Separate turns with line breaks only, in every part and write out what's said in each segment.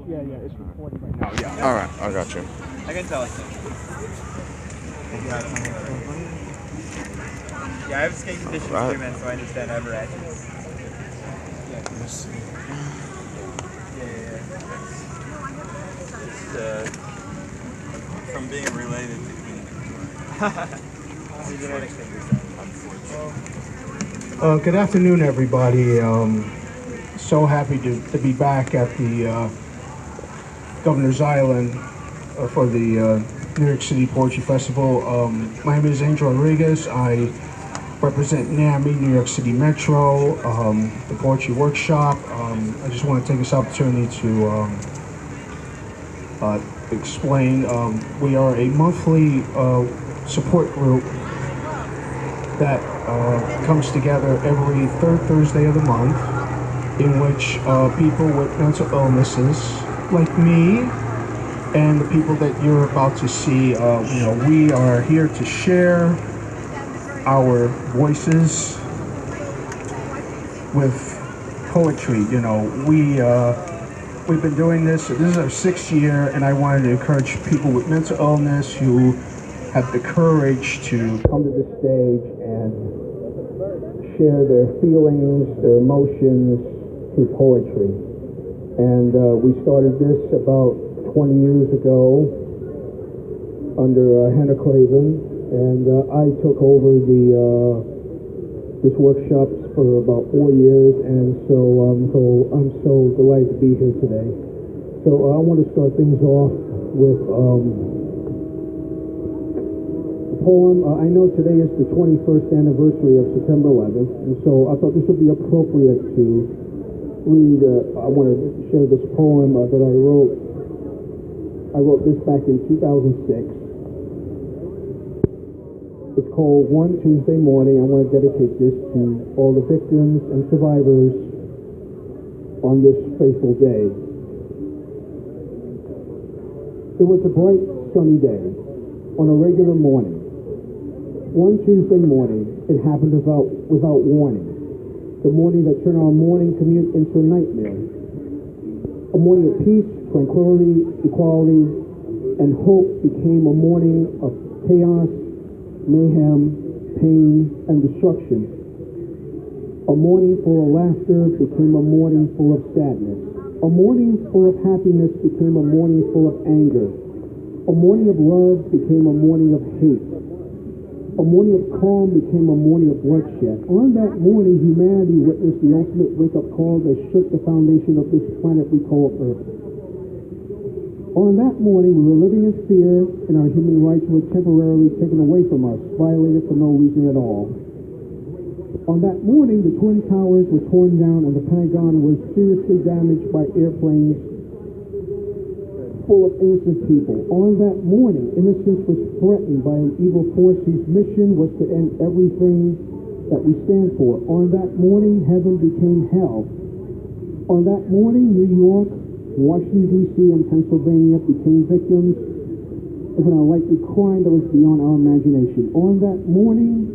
Yeah, it's recording right now. Yeah.
All right, I got you.
I can tell it's yeah, I have skin conditions
All right.
too, man, so I understand ever actions.
Let's see.
From being related to
It's a genetic thing,
Good afternoon, everybody. So happy to be back at the Governor's Island for the New York City Poetry Festival. My name is Angel Rodriguez. I represent NAMI, New York City Metro, the Poetry Workshop. I just want to take this opportunity to explain. We are a monthly support group that comes together every third Thursday of the month, in which people with mental illnesses, like me, and the people that you're about to see, we are here to share our voices with poetry. We've been doing this. This is our 6th year, and I wanted to encourage people with mental illness who have the courage to come to the stage and share their feelings, their emotions through poetry. And we started this about 20 years ago under Hannah Craven, and I took over this workshop for about 4 years, and so I'm so delighted to be here today. So I want to start things off with a poem. I know today is the 21st anniversary of September 11th, and so I thought this would be appropriate to read. I want to share this poem that I wrote. I wrote this back in 2006. It's called One Tuesday Morning. I want to dedicate this to all the victims and survivors on this fateful day. It was a bright, sunny day on a regular morning. One Tuesday morning, it happened without warning. The morning that turned our morning commute into a nightmare. A morning of peace, tranquility, equality, and hope became a morning of chaos, mayhem, pain, and destruction. A morning full of laughter became a morning full of sadness. A morning full of happiness became a morning full of anger. A morning of love became a morning of hate. A morning of calm became a morning of bloodshed. On that morning, humanity witnessed the ultimate wake-up call that shook the foundation of this planet we call Earth. On that morning, we were living in fear, and our human rights were temporarily taken away from us, violated for no reason at all. On that morning, the Twin Towers were torn down, and the Pentagon was seriously damaged by airplanes full of innocent people. On that morning, innocence was threatened by an evil force whose mission was to end everything that we stand for. On that morning, heaven became hell. On that morning, New York, Washington, D.C., and Pennsylvania became victims of an unlikely crime that was beyond our imagination. On that morning,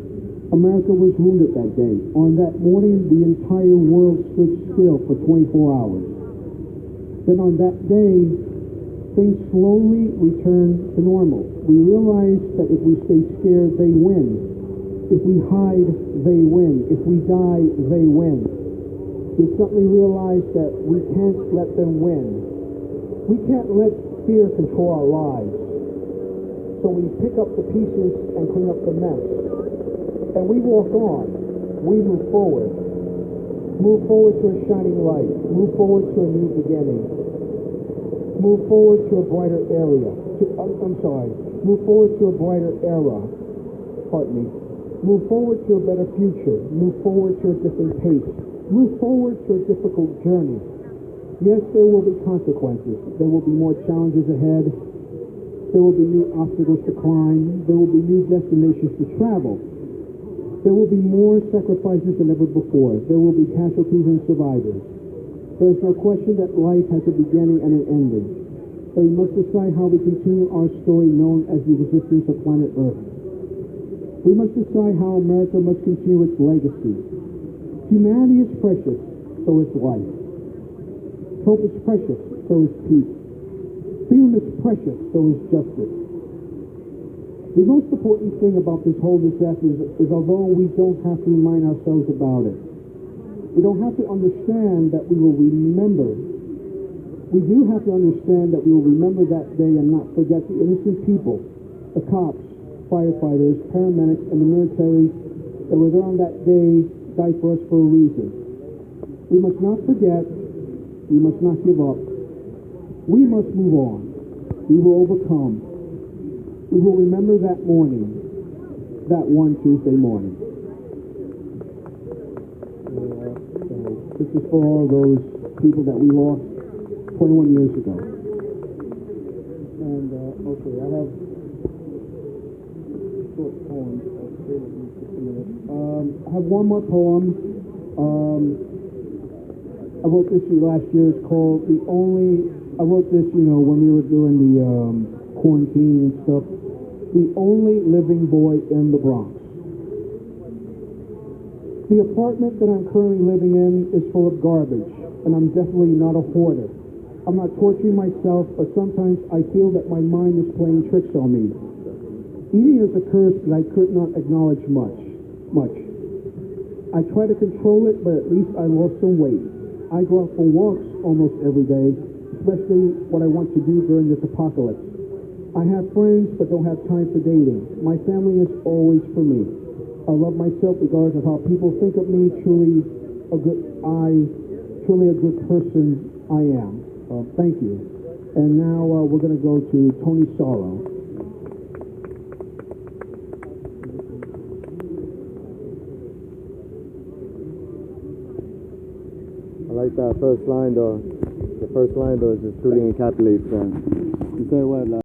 America was wounded that day. On that morning, the entire world stood still for 24 hours. Then on that day, things slowly returned to normal. We realized that if we stay scared, they win. If we hide, they win. If we die, they win. We suddenly realized that we can't let them win. We can't let fear control our lives. So we pick up the pieces and clean up the mess. And we walk on. We move forward. Move forward to a shining light. Move forward to a new beginning. Move forward to a brighter area. Move forward to a brighter era. Pardon me. Move forward to a better future. Move forward to a different pace. Move forward to a difficult journey. Yes, there will be consequences. There will be more challenges ahead. There will be new obstacles to climb. There will be new destinations to travel. There will be more sacrifices than ever before. There will be casualties and survivors. There is no question that life has a beginning and an ending. But we must decide how we continue our story known as the existence of planet Earth. We must decide how America must continue its legacy. Humanity is precious, so is life. Hope is precious, so is peace. Freedom is precious, so is justice. The most important thing about this whole disaster is although we don't have to remind ourselves about it, we don't have to understand that we will remember. We do have to understand that we will remember that day and not forget the innocent people, the cops, firefighters, paramedics, and the military that were there on that day died for us for a reason. We must not forget. We must not give up. We must move on. We will overcome. We will remember that morning, that one Tuesday morning. So this is for all those people that we lost 21 years ago. And, okay, I have short poems. Okay, let me just a minute. I have one more poem. I wrote this last year. It's called I wrote this, when we were doing the quarantine and stuff. The Only Living Boy in the Bronx. The apartment that I'm currently living in is full of garbage, and I'm definitely not a hoarder. I'm not torturing myself, but sometimes I feel that my mind is playing tricks on me. Eating is a curse that I could not acknowledge much. I try to control it, but at least I lost some weight. I go out for walks almost every day, especially what I want to do during this apocalypse. I have friends, but don't have time for dating. My family is always for me. I love myself regardless of how people think of me. Truly a good person I am. Thank you. And now we're going to go to Tony Sorrow.
I like that first line though. The first line though just truly encapsulates